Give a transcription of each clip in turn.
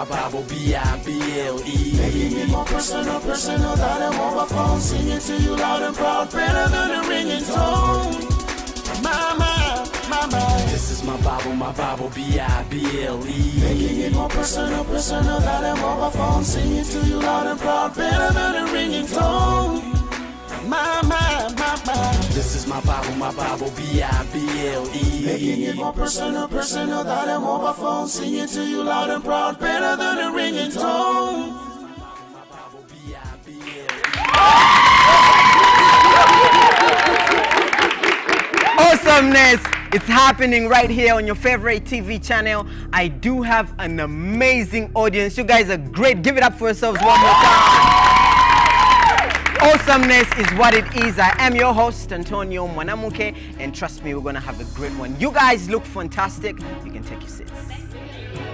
my Bible, B-I-B-L-E. Making it more personal than a mobile phone. Singing to you loud and proud, better than a ringing tone. Mama, mama. This is my Bible, B-I-B-L-E. Making it more personal than a mobile phone. Singing to you loud and proud, better than a ringing tone. Mama, mama. This is my Bible, B-I-B-L-E. Making it more personal than a mobile phone. Singing to you loud and proud, better than a ringing tone. Awesomeness! It's happening right here on your favorite TV channel. I do have an amazing audience. You guys are great. Give it up for yourselves one more time. Awesomeness is what it is. I am your host, Antonio Mwanamuke, and trust me, we're going to have a great one. You guys look fantastic. You can take your seats.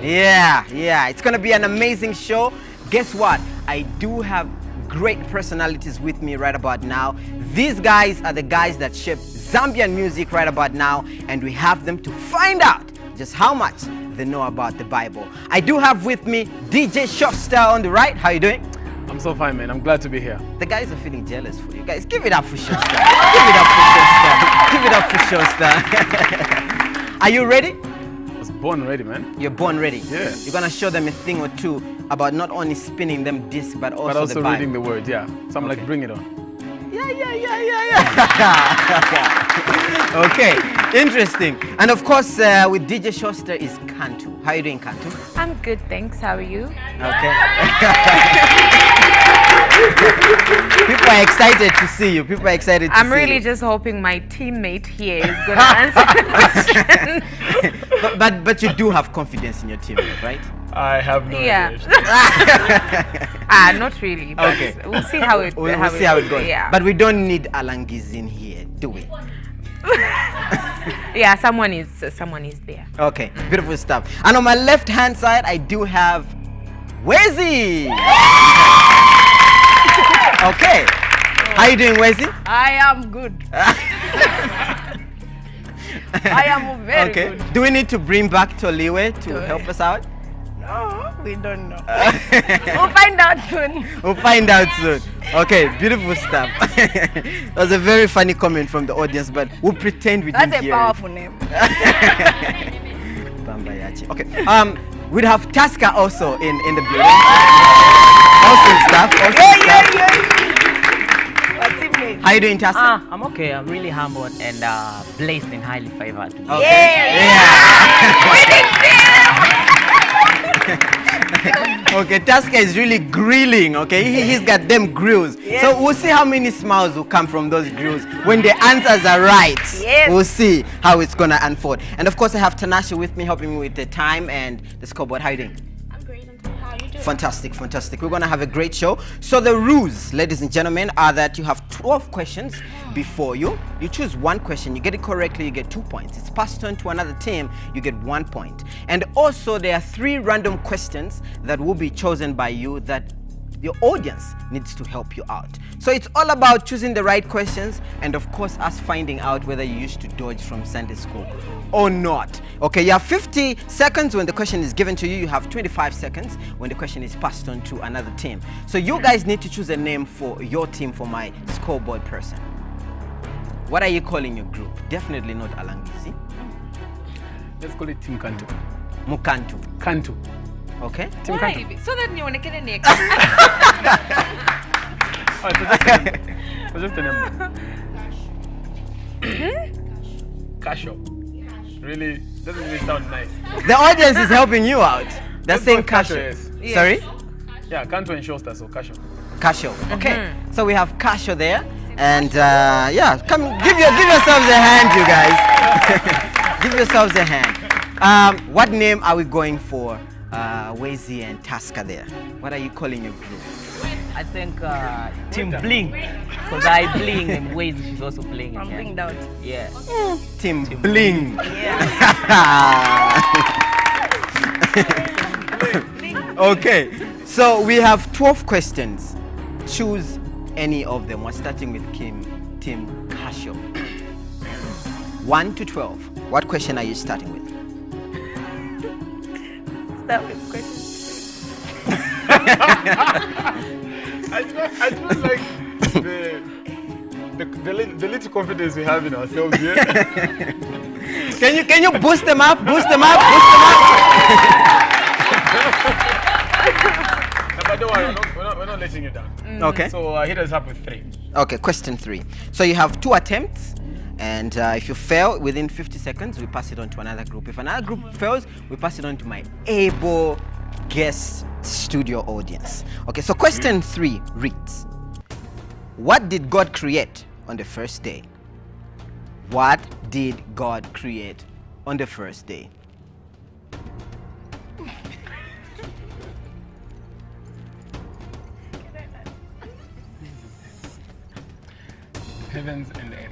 Yeah, it's going to be an amazing show. Guess what? I do have great personalities with me right about now. These guys are the guys that shape Zambian music right about now, and we have them to find out just how much they know about the Bible. I do have with me DJ Showstar on the right. How you doing? I'm so fine, man. I'm glad to be here. The guys are feeling jealous for you guys. Give it up for Showstar. Give it up for Showstar. Give it up for Showstar. Are you ready? I was born ready, man. You're born ready? Yeah. You're going to show them a thing or two about not only spinning them discs, but also the Bible. reading the word, yeah. So I'm like, bring it on. Yeah. Okay, interesting. And of course, with DJ Showstar is Kantu. How are you doing, Kantu? I'm good, thanks. How are you? Okay. People are excited to see you. People are excited to see you. I'm really just hoping my teammate here is going to answer the question. but you do have confidence in your teammate, right? I have no idea. Not really. But okay. We'll see how it We'll see how it goes. Yeah. But we don't need Alangis in here, do we? Yeah, someone is there. Okay, beautiful stuff. And on my left-hand side, I do have Wezi. Okay. How you doing, Wezi? I am good. I am very good. Do we need to bring back Toliwe to help us out? No, we don't know. We'll find out soon. We'll find out soon. Okay, beautiful stuff. That was a very funny comment from the audience, but we'll pretend we didn't hear it. That's a powerful name. Okay. We'd have Taska also in the building. Awesome stuff. How you doing, Taska? I'm okay. I'm really humbled and blessed and highly favored. Okay. Okay, Taska is really grilling, okay? He's got them grills. Yes. So we'll see how many smiles will come from those grills. When the answers are right, we'll see how it's going to unfold. And of course, I have Tanasha with me, helping me with the time and the scoreboard. How are you doing? I'm great. How are you doing? Fantastic. We're going to have a great show. So the rules, ladies and gentlemen, are that you have 12 questions before you. You choose one question. You get it correctly, you get 2 points. It's passed on to another team, you get 1 point. And also, there are 3 random questions that will be chosen by you that your audience needs to help you out. So it's all about choosing the right questions and of course us finding out whether you used to dodge from Sunday school or not. Okay, you have 50 seconds when the question is given to you. You have 25 seconds when the question is passed on to another team. So you guys need to choose a name for your team, for my scoreboard person. What are you calling your group? Definitely not Alangizi. Let's call it Team Kantu. Mukantu. Kantu. Okay. Team Kantu. So that you want to get a neck. So just a name. Casho. Really doesn't really sound nice. The audience is helping you out. They're saying Casho. Yes. Sorry? Yeah, Kantu and Showstar, so Casho. Casho. Okay. So we have Casho there. And yeah, come give yourselves a hand, you guys. Give yourselves a hand. What name are we going for? Wezi and Taska there. What are you calling your group? I think Team Bling, because I bling and Wezi she's also playing. I'm blinged out. Yeah. Team Bling. Yeah. Okay, so we have 12 questions. Choose any of them. We're starting with Team Casho. 1 to 12. What question are you starting with? Start with question I feel like the little confidence we have in ourselves here. Can you boost them up? Boost them up. Boost them up. No, but don't worry, we're not letting you down. Okay. So hit us up with 3. Okay. Question 3. So you have 2 attempts, and if you fail within 50 seconds, we pass it on to another group. If another group fails, we pass it on to my able guest studio audience. Okay. So question 3 reads: what did God create on the first day? What did God create on the first day? Heavens and earth.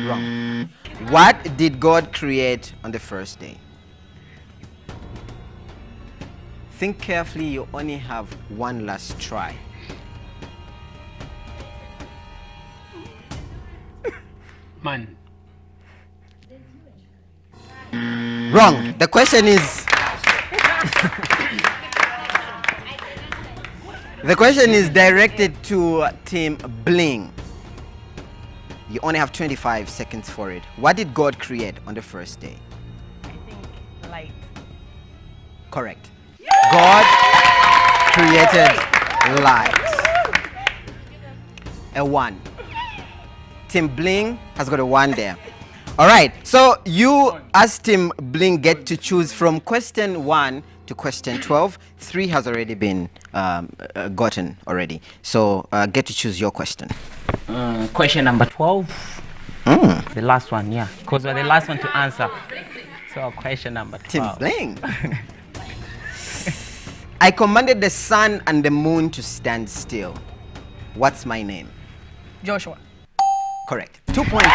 Wrong. What did God create on the first day? Think carefully, you only have one last try. Man. Wrong. The question is the question is directed to Team Bling. You only have 25 seconds for it. What did God create on the first day? I think light. Correct. God created light. A 1. Team Bling has got a 1 there. All right. So you, as Team Bling, get to choose from question 1 to question 12. 3 has already been gotten already. So get to choose your question. Question number 12. The last one, yeah. Because we're the last one to answer. So question number 12. Team Bling. I commanded the sun and the moon to stand still. What's my name? Joshua. Correct. 2 points.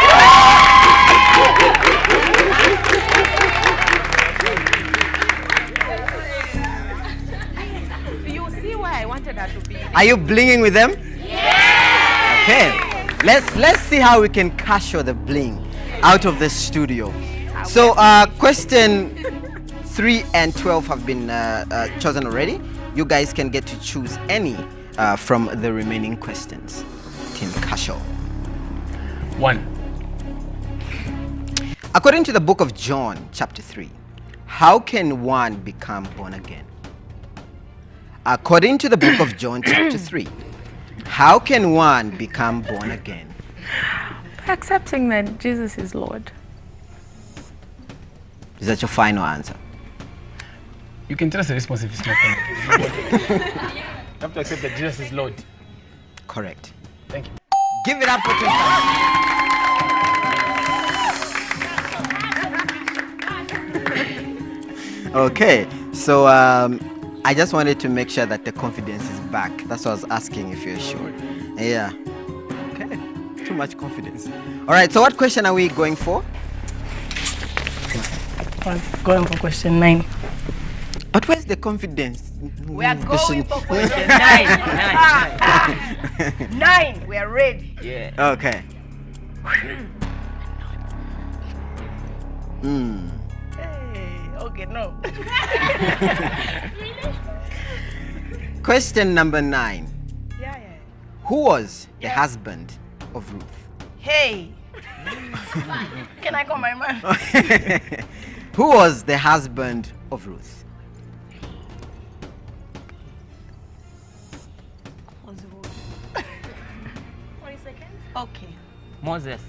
You see why I wanted her to be. Are you blinging with them? Yeah. Okay. Let's see how we can capture the bling out of the studio. So question 3 and 12 have been chosen already. You guys can get to choose any from the remaining questions. Team Kasho. 1. According to the book of John, chapter 3, how can one become born again? According to the book of John, chapter 3, how can one become born again? By accepting that Jesus is Lord. Is that your final answer? You can tell us the response if it's not. You have to accept that Jesus is Lord. Correct. Thank you. Give it up for Team Okay, so I just wanted to make sure that the confidence is back. That's what I was asking, if you're sure. Yeah. Okay. Too much confidence. All right. So what question are we going for? I'm going for question 9. But where's the confidence? We are going for question 9. 9. We are ready. Yeah. Okay. Hey, okay, no. Question number 9. Yeah. Who was the husband of Ruth? Hey. Can I call my man? Who was the husband of Ruth? What's the word? 40 seconds. Okay. Moses.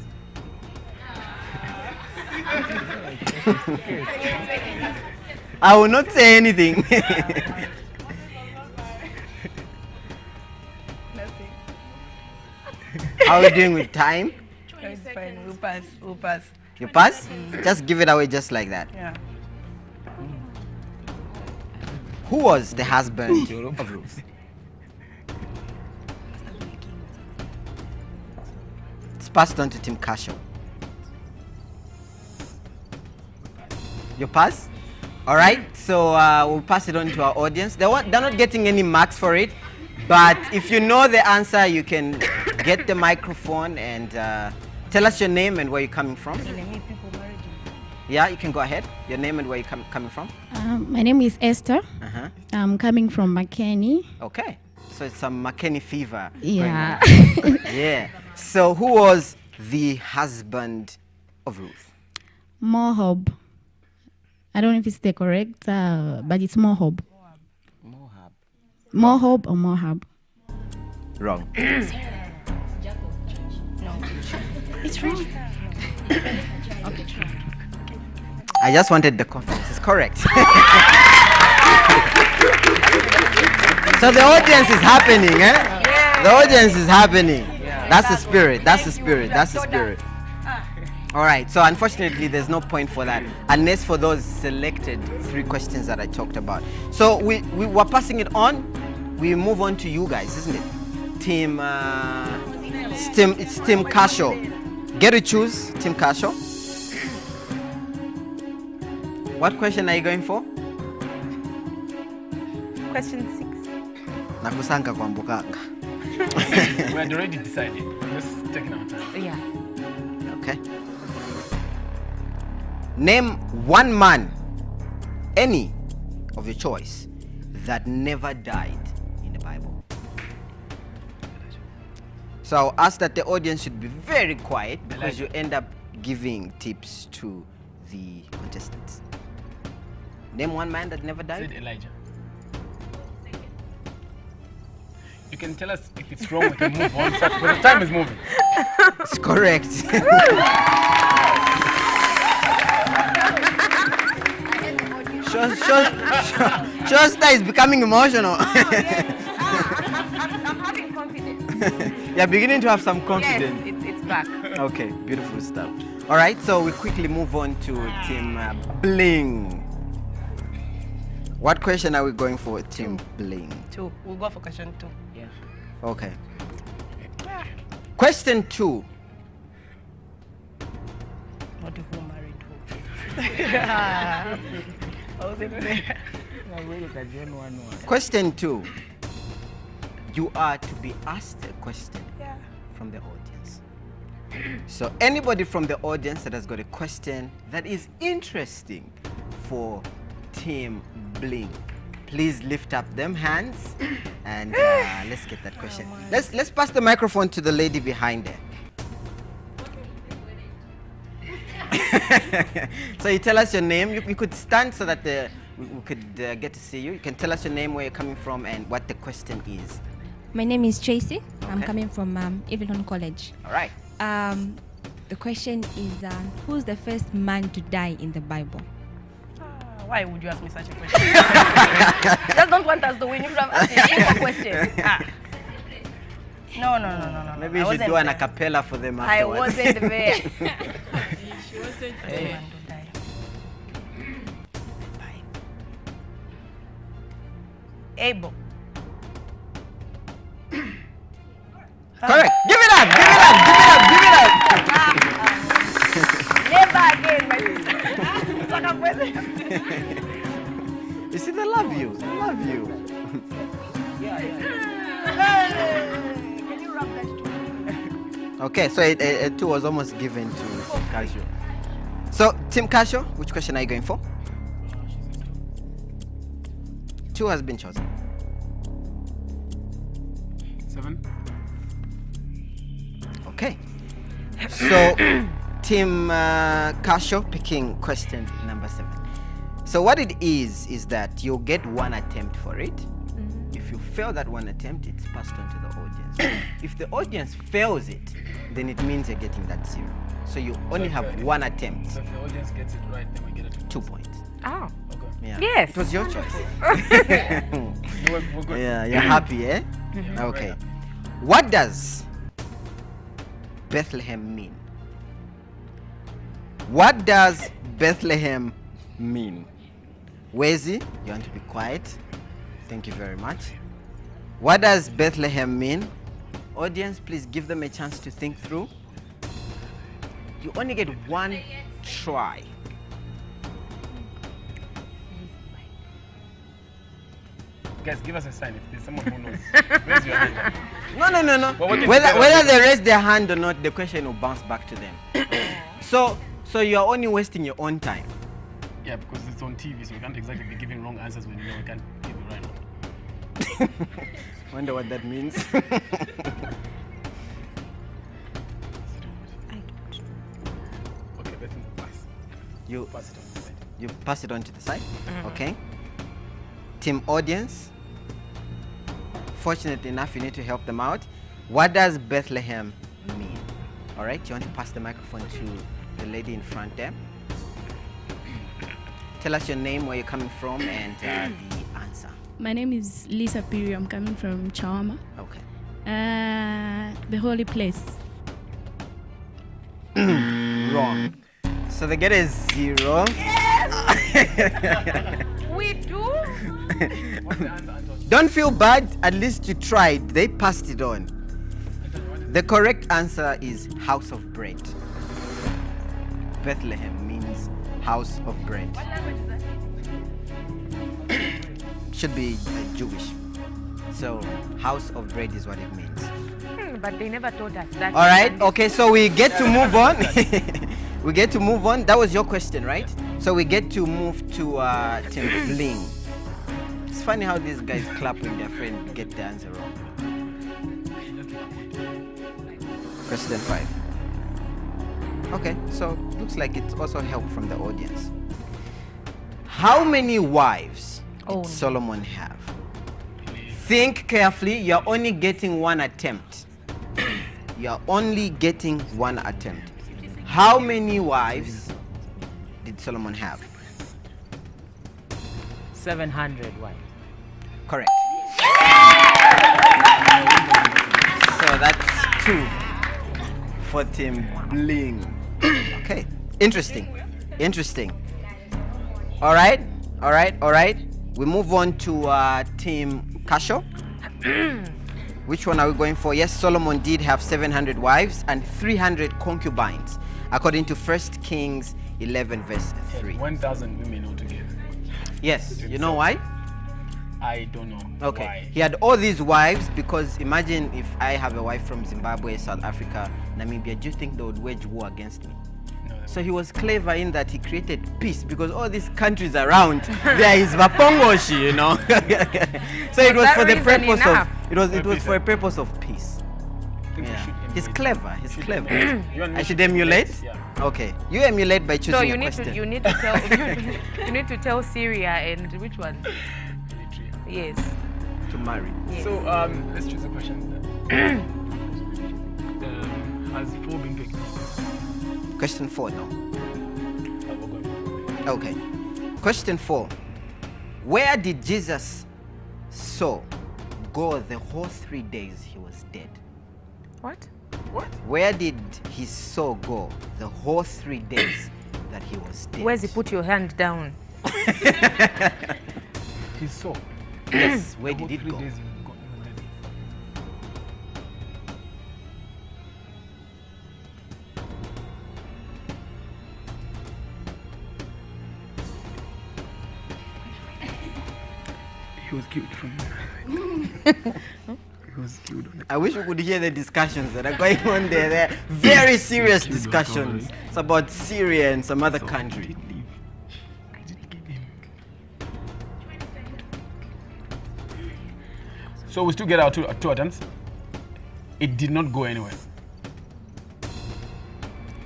I will not say anything. Nothing. How are we doing with time? It's fine. We'll pass. We'll pass. You pass? Just give it away just like that. Yeah. Who was the husband of Ruth? It's passed on to Team Kasho. You pass? All right, so we'll pass it on to our audience. They're not getting any marks for it, but if you know the answer, you can get the microphone and tell us your name and where you're coming from. Yeah, you can go ahead. Your name and where you're coming from. My name is Esther. Uh-huh. I'm coming from McKinney. Okay. So it's some McKinney fever. Yeah. Going on. Yeah. So who was the husband of Ruth? Moab. I don't know if it's the correct, but it's Moab. Moab. Moab or Moab? Wrong. It's wrong. I just wanted the confidence. It's correct. So the audience is happening, eh? The audience is happening. That's the spirit. That's the spirit. That's the spirit. All right. So unfortunately, there's no point for that, unless for those selected 3 questions that I talked about. So we were passing it on. We move on to you guys, isn't it? Team. It's Team Kasho. Get to choose, Team Kasho. What question are you going for? Question 6. Nakusanga kwa mbukanga. We had already decided. Let's take our time. Yeah. Okay. Name one man, any of your choice, that never died in the Bible. So I'll ask that the audience should be very quiet because you end up giving tips to the contestants. Name one man that never died. Said Elijah. You can tell us if it's wrong, we can move on. But the time is moving. It's correct. Showstar is becoming emotional. I'm having confidence. You're beginning to have some confidence. Yes, it's back. Okay, beautiful stuff. All right, so we quickly move on to Team Bling. What question are we going for, Team Bling? 2. We'll go for question 2. Yeah. Okay. Question 2. Not who married who. I was in there. Question 2. You are to be asked a question from the audience. So anybody from the audience that has got a question that is interesting for Team Bling, please lift up them hands and let's get that question. Let's pass the microphone to the lady behind there. So you tell us your name. You could stand so that we could get to see you. You can tell us your name, where you're coming from, and what the question is. My name is Tracy. I'm Okay. coming from Evelyn College. All right. The question is, who's the first man to die in the Bible? Why would you ask me such a question? Just don't want us to win. You should have asked me a question. No. Maybe you should do an a cappella for them afterwards. I wasn't there. She wasn't Hey. Abel. Correct. Give it up. Give it up. Give it up. Give it up. Never again, my sister. You see, they love you. They love you. Can you rub that too? Okay, so a 2 was almost given to Casio. So, Team Casio, which question are you going for? 2 has been chosen. 7. Okay. So, Team Casio picking question number 7. So what it is that you'll get 1 attempt for it. If you fail that 1 attempt, it's passed on to the audience. If the audience fails it, then it means you're getting that 0. So you only have 1 attempt. So if the audience gets it right, then we get it. 2 points. Oh. Okay. Yeah. Yes. It was your choice. We're good. Yeah, you're happy, eh? Yeah, Okay. right. What does Bethlehem mean? What does Bethlehem mean? Wezi, you want to be quiet? Thank you very much. What does Bethlehem mean? Audience, please give them a chance to think through. You only get 1 try. Guys, give us a sign if there's someone who knows. Raise your hand. No. But what if Whether they don't- they raise their hand or not, the question will bounce back to them. So So you are only wasting your own time. Yeah, because it's on TV, so you can't exactly be giving wrong answers when you know you can't give the right one. Wonder what that means. Okay, let me pass. You Pass it on the side. You pass it on to the side. Okay. Team audience. Fortunate enough, you need to help them out. What does Bethlehem mean? All right. You want to pass the microphone to the lady in front there. Tell us your name, where you're coming from, and the answer. My name is Lisa Piri. I'm coming from Chawama. Okay. The holy place. Wrong. So the get is 0. We do? Don't feel bad, at least you tried. They passed it on. The correct answer is house of bread. Bethlehem means house of bread. What language is that? Should be Jewish. So house of bread is what it means. But they never told us that. All right. Okay. So we get to move on. We get to move on. That was your question, right? So we get to move to Team Bling. It's funny how these guys clap when their friend get the answer wrong. Question 5. Okay. So looks like it's also help from the audience. How many wives did Solomon have? Think carefully. You're only getting one attempt. You're only getting one attempt. How many wives did Solomon have? 700 wives. Correct. So that's 2 for Team Bling. Okay. Interesting. Interesting. All right. All right. All right. We move on to Team Kasho. Which one are we going for? Yes, Solomon did have 700 wives and 300 concubines, according to 1 Kings 11 verse 3. 1,000 women altogether. Yes, you know why? I don't know. Okay. Why. He had all these wives because imagine if I have a wife from Zimbabwe, South Africa, Namibia, do you think they would wage war against me? So he was clever in that he created peace because all these countries around there is Vapongoshi, you know. So it was for the purpose of it was for a purpose of peace. Yeah. He's clever. He's clever. I should emulate. Yeah. Okay, you emulate by choosing So a question. you need to tell you need to tell Syria and which one? Yes. To marry. Yes. So let's choose a question. Has 4 been picked? Question 4 now. Okay. Question 4. Where did Jesus soul go the whole 3 days he was dead? What? What? Where did his soul go the whole 3 days that he was dead? Where's he put your hand down? His soul. Yes, where The did it whole go? 3 days he was dead. He was killed from He was killed on I wish we could hear the discussions that are going on there. They're very serious discussions. It's about Syria and some other country. So we still get our two attempts. It did not go anywhere.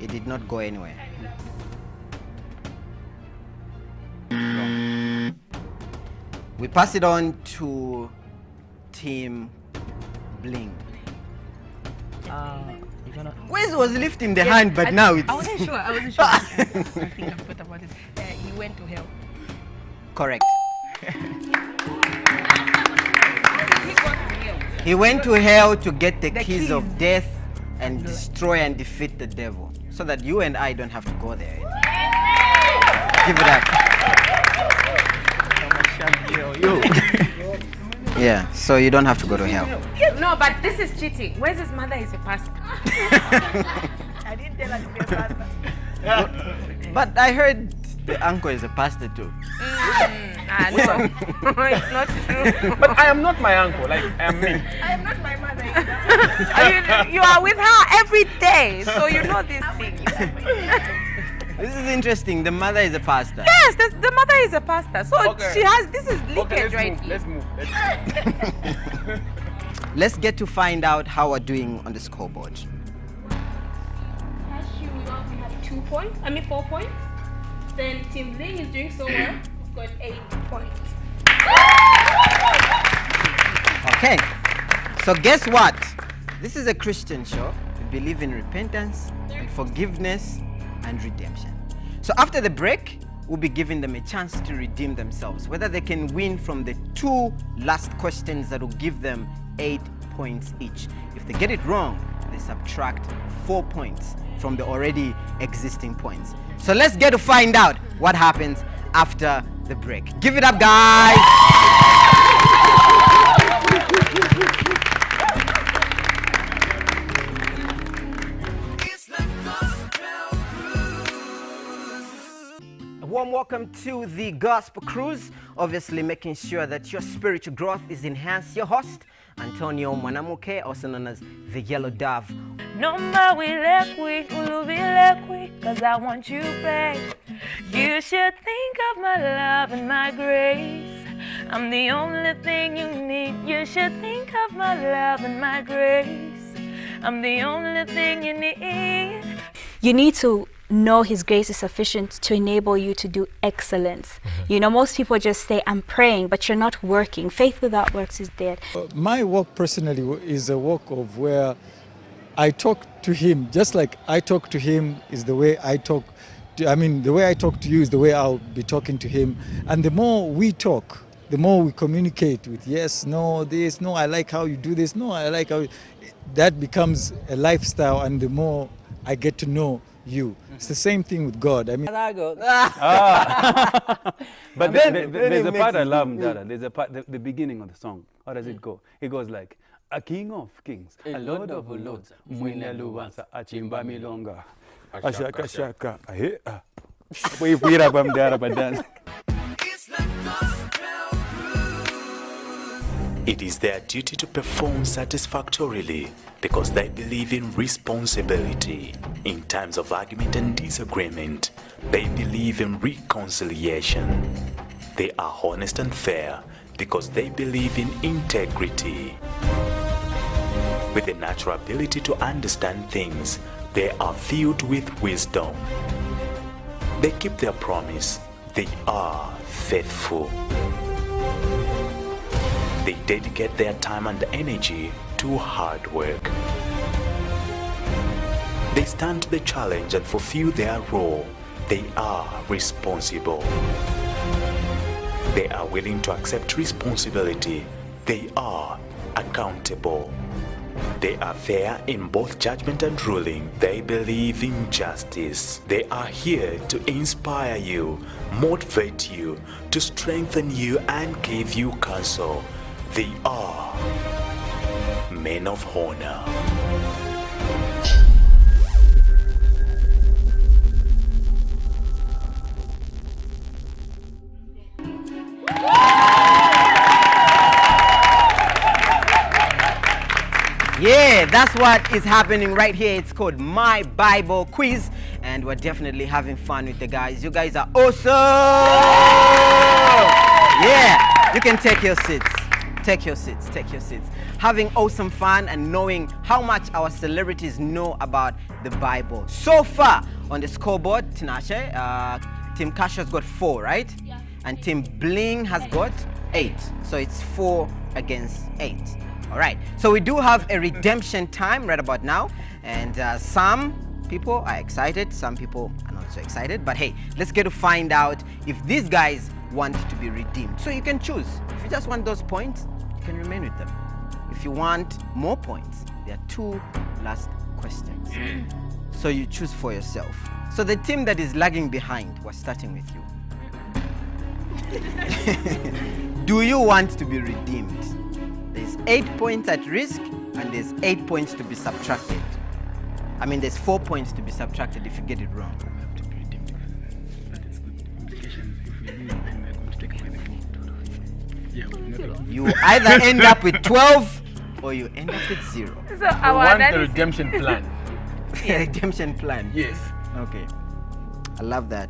It did not go anywhere. Wrong. We pass it on to Team Bling. Wezi was lifting the hand, but now it's I wasn't sure. I wasn't sure. I think I thought about it. He went to hell. correct. He got to hell. He went to hell to get the keys keys. of death and destroy and defeat the devil, so that you and I don't have to go there. Give it up. Yeah, so you don't have to go to hell. No, but this is cheating. Where's his mother is a pastor? I didn't tell her to be a pastor. But I heard the uncle is a pastor too. No, it's not true. But I am not my uncle, like I am me. I am not my mother either. You are with her every day, so you know these things. This is interesting. The mother is a pastor. Yes, the mother is a pastor. So Okay. she has, this is leakage Okay, right here. let's move. Let's get to find out how we're doing on the scoreboard. Last year we had 2 points. 4 points. Then Team Ling is doing so well. We've got 8 points. Okay. So guess what? This is a Christian show. We believe in repentance, and forgiveness, and redemption. So after the break, we'll be giving them a chance to redeem themselves. Whether they can win from the 2 last questions that will give them 8 points each. If they get it wrong, they subtract 4 points from the already existing points. So let's get to find out what happens after the break. Give it up, guys! A warm welcome to the Gospel Cruise. Obviously making sure that your spiritual growth is enhanced. Your host, Antonio Mwanamuke, also known as the Yellow Dove. No more we cause I want you back. You should think of my love and my grace. I'm the only thing you need. You should think of my love and my grace. I'm the only thing you need. You need to know His grace is sufficient to enable you to do excellence. You know, most people just say, I'm praying, but you're not working. Faith without works is dead. My walk personally is a walk of where I talk to Him, just like I talk to Him is the way I talk to, the way I talk to you is the way I'll be talking to Him. And the more we talk, the more we communicate with yes, no, this, no, I like how you do this, no, I like how, that becomes a lifestyle, and the more I get to know you. It's the same thing with God. But there's a part I love, Mdara. There's a part, the beginning of the song. How does it go? It goes like, a king of kings, a lord of lords, mwine luwansa, achimba milonga, ashaka shaka, ahea. Wait, Mdara, but dance. It is their duty to perform satisfactorily because they believe in responsibility. In times of argument and disagreement, they believe in reconciliation. They are honest and fair because they believe in integrity. With the natural ability to understand things, they are filled with wisdom. They keep their promise. They are faithful. They dedicate their time and energy to hard work. They stand to the challenge and fulfill their role. They are responsible. They are willing to accept responsibility. They are accountable. They are fair in both judgment and ruling. They believe in justice. They are here to inspire you, motivate you, to strengthen you, and give you counsel. They are men of honor. Yeah, that's what is happening right here. It's called My Bible Quiz, and we're definitely having fun with the guys. You guys are awesome! Yeah, you can take your seats. Take your seats, take your seats. Having awesome fun and knowing how much our celebrities know about the Bible. So far on the scoreboard, Tinashe, Team Cash has got 4, right? Yeah. And Team Bling has got 8. So it's 4 against 8. All right, so we do have a redemption time right about now. And some people are excited, some people are not so excited. But hey, let's get to find out if these guys want to be redeemed. So you can choose. If you just want those points, you can remain with them. If you want more points, there are 2 last questions. So you choose for yourself. So the team that is lagging behind, we're starting with you. Do you want to be redeemed? There's 8 points at risk and there's 8 points to be subtracted. I mean, there's 4 points to be subtracted if you get it wrong. You either end up with 12 or you end up with 0. So our want the redemption plan. Redemption plan. Yes. Okay. I love that.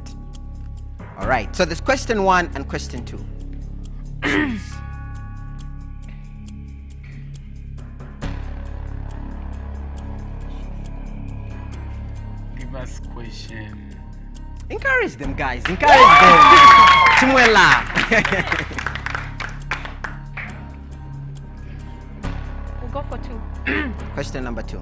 All right, so there's question 1 and question 2. Give us question. Encourage them, guys. Encourage them. Chumuela. We'll go for 2. Question number 2.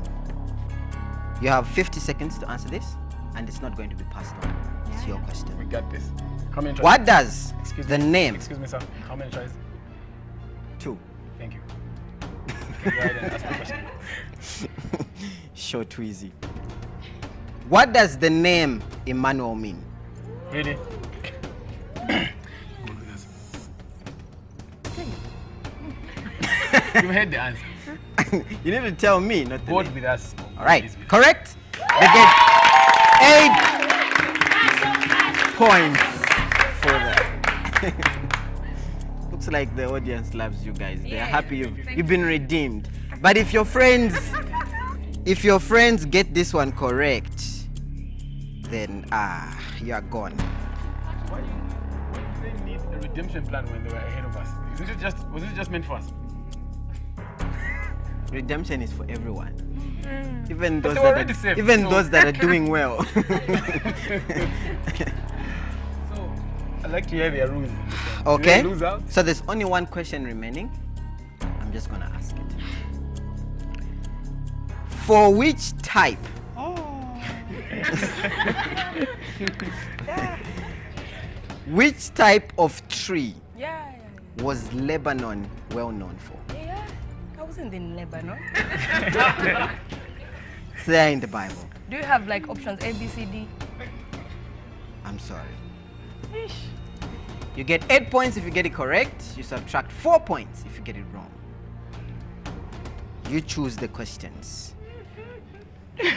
You have 50 seconds to answer this, and it's not going to be passed on. It's your question. We got this. How many tries? What does the me. name? Excuse me, sir. How many tries? 2. Thank you. Go ahead and ask the question. Short, Wezi. What does the name Emmanuel mean? Really? You heard the answer. You need to tell me, not the Both name. with us. All right, correct? They get 8 points for that. Looks like the audience loves you guys. They're happy you've been redeemed. But if your friends get this one correct, then you are gone. Why did they need a redemption plan when they were ahead of us? Was it just meant for us? Redemption is for everyone. Even But those they were that already are, safe, even so- those that are doing well. So, I'd like to hear their rules. Okay. Did they lose out? So there's only one question remaining. I'm just gonna ask it. For which type? Which type of tree was Lebanon well known for? Yeah, I wasn't in Lebanon. It's there in the Bible. Do you have like options A, B, C, D? I'm sorry. You get 8 points if you get it correct. You subtract 4 points if you get it wrong. You choose the questions. How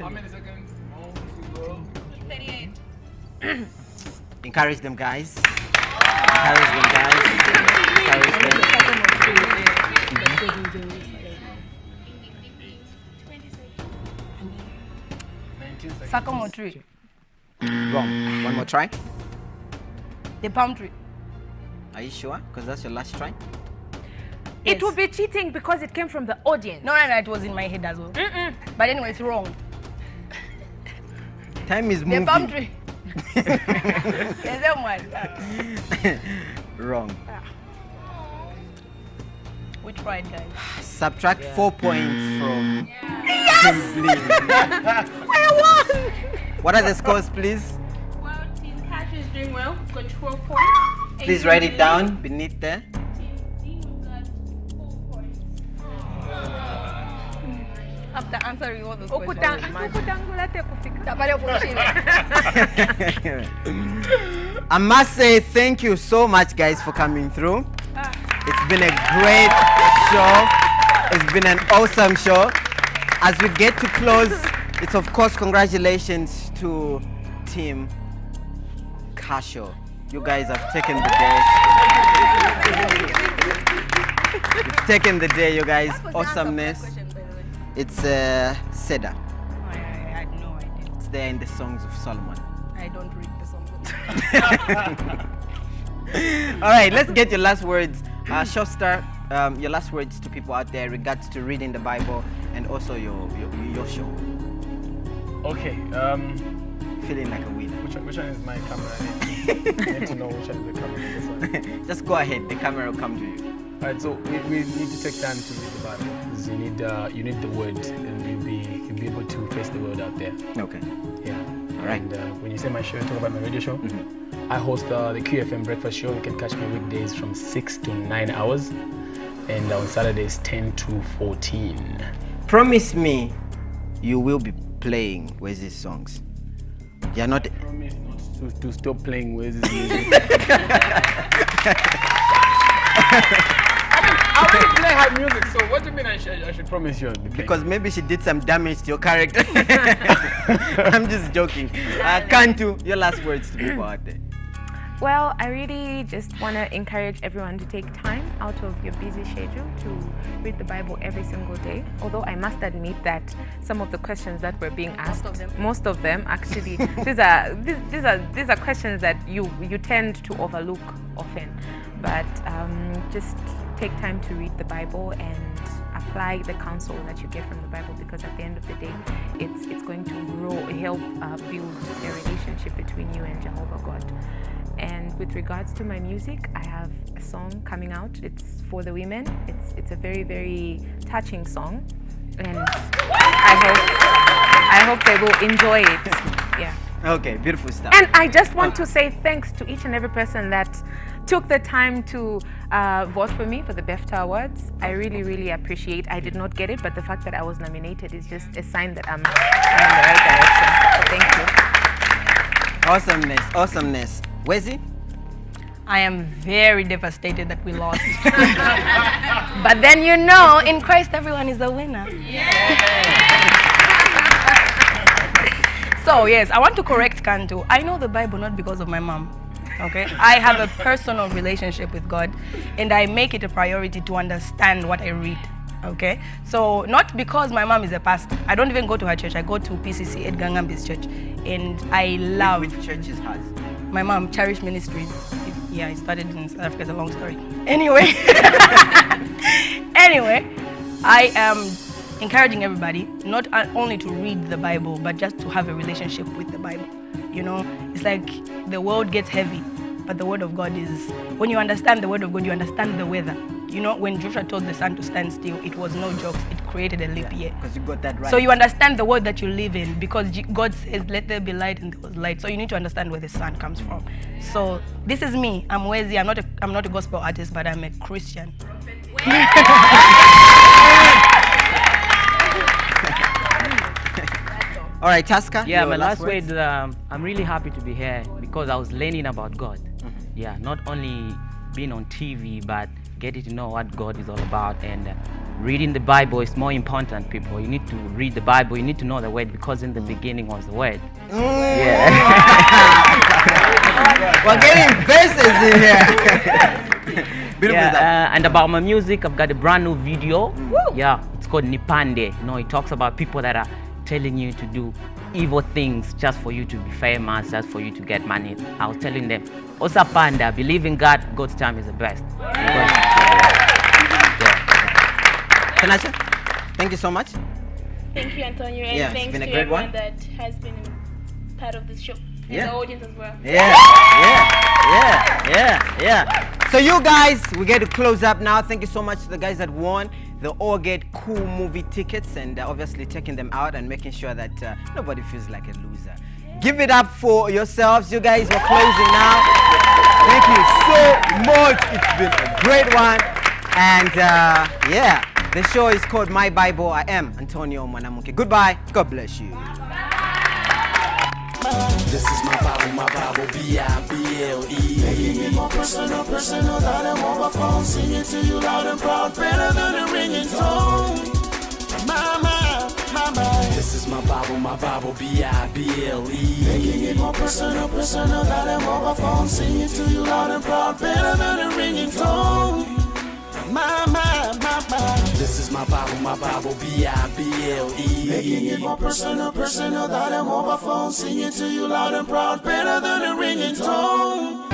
many seconds? 1, 2, go. 38. Encourage them, guys. Encourage them, guys. Encourage them. Sycamore tree. Wrong. One more try. The palm tree. Are you sure? Because that's your last try. Yes. It would be cheating because it came from the audience. No, it was in my head as well. But anyway, it's wrong. Time is The moving. palm tree. The same one. Wrong. Which pride, guys? Subtract 4 points from. Yes! I won! What are the scores, please? Well, Team Cash is doing well. We've got 12 points. Please write it down beneath there. After answering all those Okuta- questions. I must say thank you so much, guys, for coming through. It's been a great show. It's been an awesome show. As we get to close, it's of course congratulations to Team Casho. You guys have taken the day. You've taken the day, you guys. Awesomeness. It's Seda. I had no idea. It's there in the Songs of Solomon. I don't read the songs. All right, let's get your last words. Showstar, your last words to people out there regards to reading the Bible and also your show. Okay. Feeling like a winner. Which one is my camera? I need to know which one is the camera. This one. Just go ahead. The camera will come to you. All right. So we need to take time to read the Bible. Because you need the word, and you'll be able to face the world out there. Okay. Yeah. All right. And when you say my show, talk about my radio show. I host the QFM Breakfast Show. You can catch me weekdays from 6 to 9 hours, and on Saturdays 10 to 14. Promise me, you will be playing Wezi's songs. You're not. Promise not to stop playing Wezi's music. I already play her music, so what do you mean I should promise you? Because maybe she did some damage to your character. I'm just joking. Kantu, your last words to people out there. Well, I really just want to encourage everyone to take time out of your busy schedule to read the Bible every single day. Although I must admit that some of the questions that were being asked, most of them actually, these are questions that you tend to overlook often. But just take time to read the Bible and apply the counsel that you get from the Bible, because at the end of the day, it's going to help build a relationship between you and Jehovah God. And with regards to my music, I have a song coming out. It's for the women. It's a very, very touching song, and I hope they will enjoy it. Yeah. Okay, beautiful stuff. And I just want to say thanks to each and every person that took the time to vote for me for the BEFTA Awards. I really, really appreciate. I did not get it, but the fact that I was nominated is just a sign that I'm in the right direction. So thank you. Awesomeness, awesomeness. Wezi? I am very devastated that we lost. But then you know, in Christ everyone is a winner. So yes, I want to correct Kantu. I know the Bible not because of my mom. Okay? I have a personal relationship with God, and I make it a priority to understand what I read. Okay? So not because my mom is a pastor. I don't even go to her church. I go to PCC Edgar Ngambi's church. And I love... Which church is hers? My mom, Cherish Ministries. Yeah, I started in South Africa. It's a long story. Anyway. Anyway, I am encouraging everybody not only to read the Bible, but just to have a relationship with the Bible. You know, it's like the world gets heavy, but the word of God is... When you understand the word of God, you understand the weather. You know, when Joshua told the sun to stand still, it was no joke. It created a leap year. Because you got that right. So you understand the world that you live in, because God says, let there be light, and there was light. So you need to understand where the sun comes from. So this is me. I'm Wezi. I'm not a gospel artist, but I'm a Christian. All right, Taska. Yeah, my last word, I'm really happy to be here because I was learning about God. Yeah, not only being on TV, but getting to know what God is all about, and reading the Bible is more important, people. You need to read the Bible, you need to know the word, because in the beginning was the word. Yeah. We're getting verses in here. Yeah, and about my music, I've got a brand new video. Yeah, it's called Nipande. You know, it talks about people that are telling you to do evil things just for you to be famous, just for you to get money. I was telling them, Osa Panda, believe in God, God's time is the best. Tanasha, thank you so much. Thank you, Antonio, and thanks to everyone that has been part of this show. And the audience as well. Yeah. So you guys, we get to close up now. Thank you so much to the guys that won. They all get cool movie tickets, and obviously taking them out and making sure that nobody feels like a loser. Give it up for yourselves. You guys are closing now. Thank you so much. It's been a great one. And yeah, the show is called My Bible. I am Antonio Mwanamuke. Goodbye. God bless you. This is my Bible, B-I-B-L-E. Making it more personal than a mobile phone. Sing it to you loud and proud, better than a ringing tone. Mama. This is my Bible, B-I-B-L-E. Making it more personal than a mobile phone. Sing it to you loud and proud, better than a ringing tone. Mama. This is my Bible, B-I-B-L-E. Making it more personal than a mobile phone. Sing it to you loud and proud, better than a ringing tone.